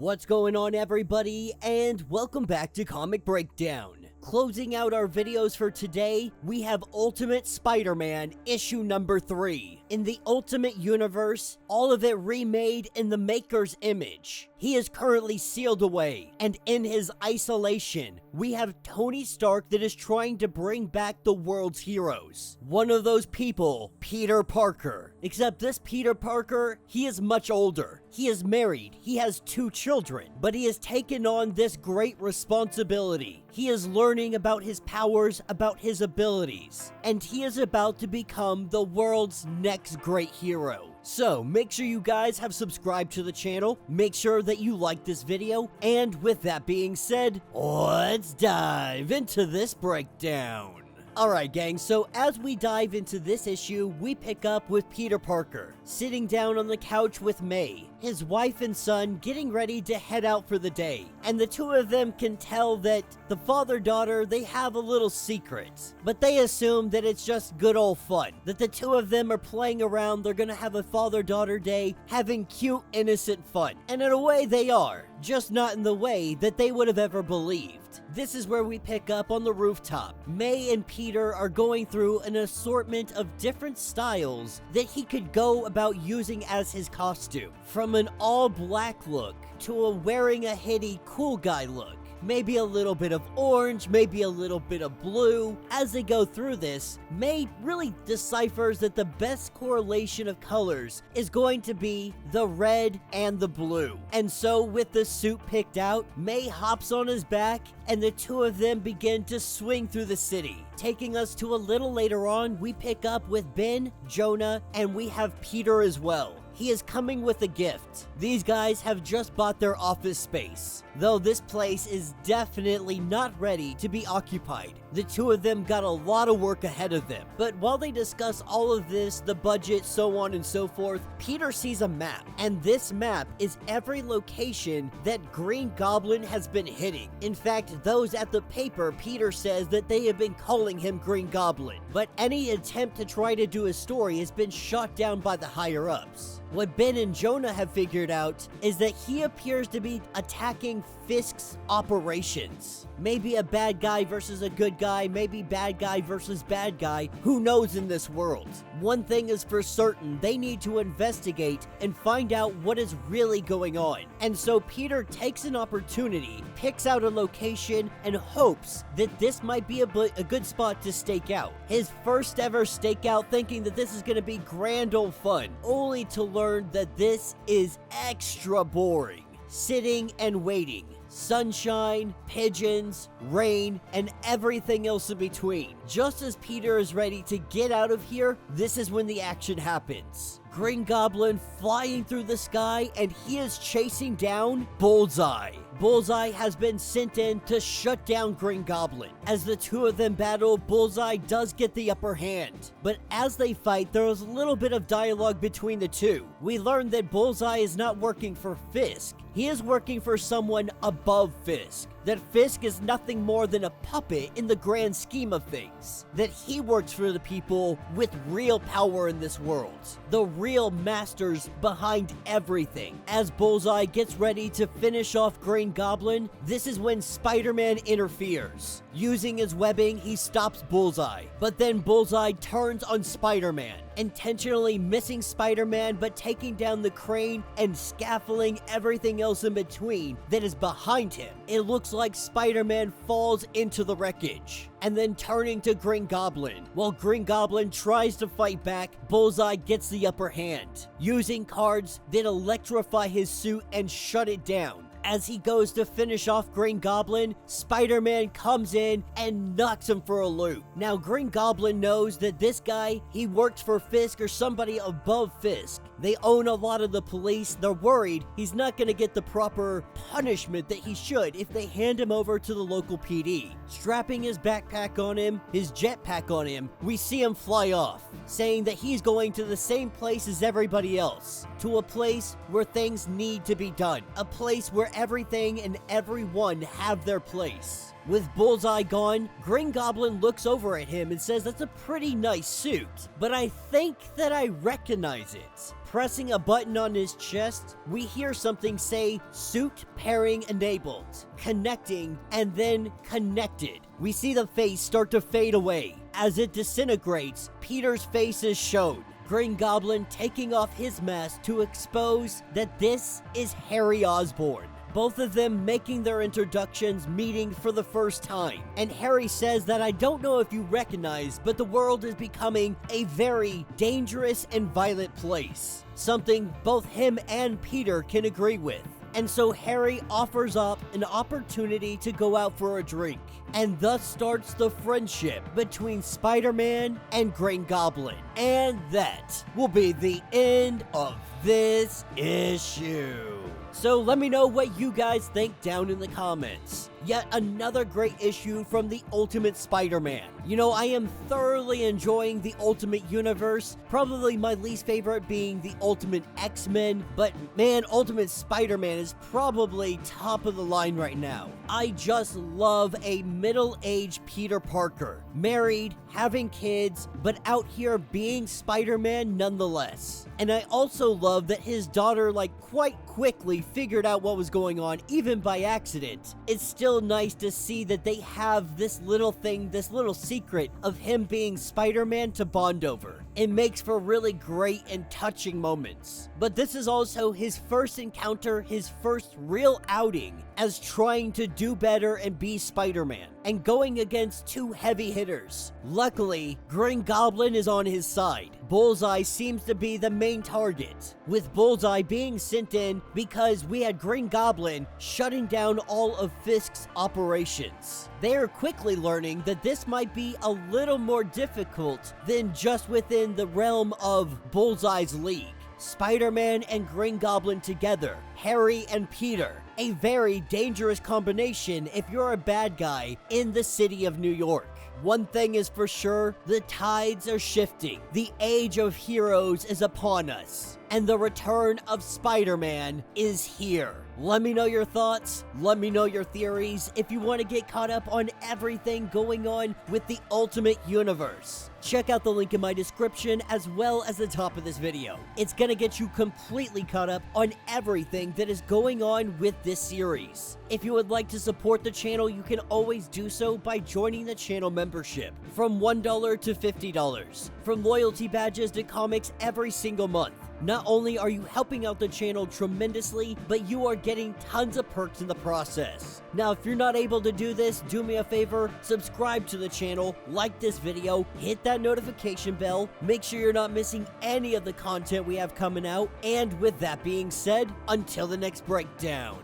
What's going on, everybody, and welcome back to Comic Breakdown. Closing out our videos for today, we have Ultimate Spider-Man issue number 3. In the Ultimate Universe, all of it remade in the Maker's image. He is currently sealed away, and in his isolation, we have Tony Stark that is trying to bring back the world's heroes. One of those people, Peter Parker. Except this Peter Parker, he is much older. He is married, he has 2 children, but he has taken on this great responsibility. He is learning about his powers, about his abilities, and he is about to become the world's next great hero. So, make sure you guys have subscribed to the channel, make sure that you like this video, and with that being said, let's dive into this breakdown. Alright gang, so as we dive into this issue, we pick up with Peter Parker, sitting down on the couch with May, his wife and son getting ready to head out for the day. And the two of them can tell that the father-daughter, they have a little secret. But they assume that it's just good old fun, that the two of them are playing around, they're gonna have a father-daughter day, having cute, innocent fun. And in a way they are, just not in the way that they would have ever believed. This is where we pick up on the rooftop. May and Peter are going through an assortment of different styles that he could go about using as his costume. From an all-black look to a wearing a hoodie cool guy look. Maybe a little bit of orange, maybe a little bit of blue. As they go through this, May really deciphers that the best correlation of colors is going to be the red and the blue. And so with the suit picked out, May hops on his back and the two of them begin to swing through the city. Taking us to a little later on, we pick up with Ben, Jonah, and we have Peter as well. He is coming with a gift. These guys have just bought their office space, though this place is definitely not ready to be occupied. The two of them got a lot of work ahead of them. But while they discuss all of this, the budget, so on and so forth, Peter sees a map, and this map is every location that Green Goblin has been hitting. In fact, those at the paper, Peter says that they have been calling him Green Goblin, but any attempt to try to do a story has been shot down by the higher-ups. What Ben and Jonah have figured out is that he appears to be attacking Fisk's operations. Maybe a bad guy versus a good guy, maybe bad guy versus bad guy, who knows in this world. One thing is for certain, they need to investigate and find out what is really going on. And so Peter takes an opportunity, picks out a location, and hopes that this might be a good spot to stake out. His first ever stakeout, thinking that this is going to be grand old fun, only to learn that this is extra boring. Sitting and waiting. Sunshine, pigeons, rain, and everything else in between. Just as Peter is ready to get out of here, this is when the action happens. Green Goblin flying through the sky, and he is chasing down Bullseye. Bullseye has been sent in to shut down Green Goblin. As the two of them battle, Bullseye does get the upper hand. But as they fight, there is a little bit of dialogue between the two. We learn that Bullseye is not working for Fisk. He is working for someone above Fisk. That Fisk is nothing more than a puppet in the grand scheme of things. That he works for the people with real power in this world. The real masters behind everything. As Bullseye gets ready to finish off Green Goblin, this is when Spider-Man interferes. Using his webbing, he stops Bullseye. But then Bullseye turns on Spider-Man, intentionally missing Spider-Man but taking down the crane and scaffolding everything else in between that is behind him. It looks like Spider-Man falls into the wreckage, and then turning to Green Goblin. While Green Goblin tries to fight back, Bullseye gets the upper hand, using cards that electrify his suit and shut it down. As he goes to finish off Green Goblin, Spider-Man comes in and knocks him for a loop. Now, Green Goblin knows that this guy, he works for Fisk or somebody above Fisk. They own a lot of the police. They're worried he's not going to get the proper punishment that he should if they hand him over to the local PD. Strapping his backpack on him, his jetpack on him, we see him fly off, saying that he's going to the same place as everybody else. To a place where things need to be done. A place where everything and everyone have their place. With Bullseye gone, Green Goblin looks over at him and says that's a pretty nice suit, but I think that I recognize it. Pressing a button on his chest, we hear something say, suit pairing enabled, connecting, and then connected. We see the face start to fade away. As it disintegrates, Peter's face is shown. Green Goblin taking off his mask to expose that this is Harry Osborn. Both of them making their introductions, meeting for the first time. And Harry says that I don't know if you recognize, but the world is becoming a very dangerous and violent place. Something both him and Peter can agree with. And so Harry offers up an opportunity to go out for a drink. And thus starts the friendship between Spider-Man and Green Goblin. And that will be the end of this issue. So let me know what you guys think down in the comments. Yet another great issue from the Ultimate Spider-Man. You know, I am thoroughly enjoying the Ultimate Universe, probably my least favorite being the Ultimate X-Men, but man, Ultimate Spider-Man is probably top of the line right now. I just love a middle-aged Peter Parker, married, having kids, but out here being Spider-Man nonetheless. And I also love that his daughter, quite quickly figured out what was going on, even by accident. It's still nice to see that they have this little thing, this little secret of him being Spider-Man to bond over. It makes for really great and touching moments. But this is also his first encounter, his first real outing as trying to do better and be Spider-Man, and going against two heavy hitters. Luckily, Green Goblin is on his side. Bullseye seems to be the main target, with Bullseye being sent in because we had Green Goblin shutting down all of Fisk's operations. They are quickly learning that this might be a little more difficult than just within the realm of Bullseye's league. Spider-Man and Green Goblin together, Harry and Peter. A very dangerous combination if you're a bad guy in the city of New York. One thing is for sure, the tides are shifting. The age of heroes is upon us, and the return of Spider-Man is here. Let me know your thoughts, let me know your theories if you want to get caught up on everything going on with the Ultimate Universe. Check out the link in my description as well as the top of this video. It's gonna get you completely caught up on everything that is going on with this series. If you would like to support the channel, you can always do so by joining the channel membership from $1 to $50, from loyalty badges to comics every single month. Not only are you helping out the channel tremendously, but you are getting tons of perks in the process. Now, if you're not able to do this, do me a favor, subscribe to the channel, like this video, hit that notification bell, make sure you're not missing any of the content we have coming out, and with that being said, until the next breakdown.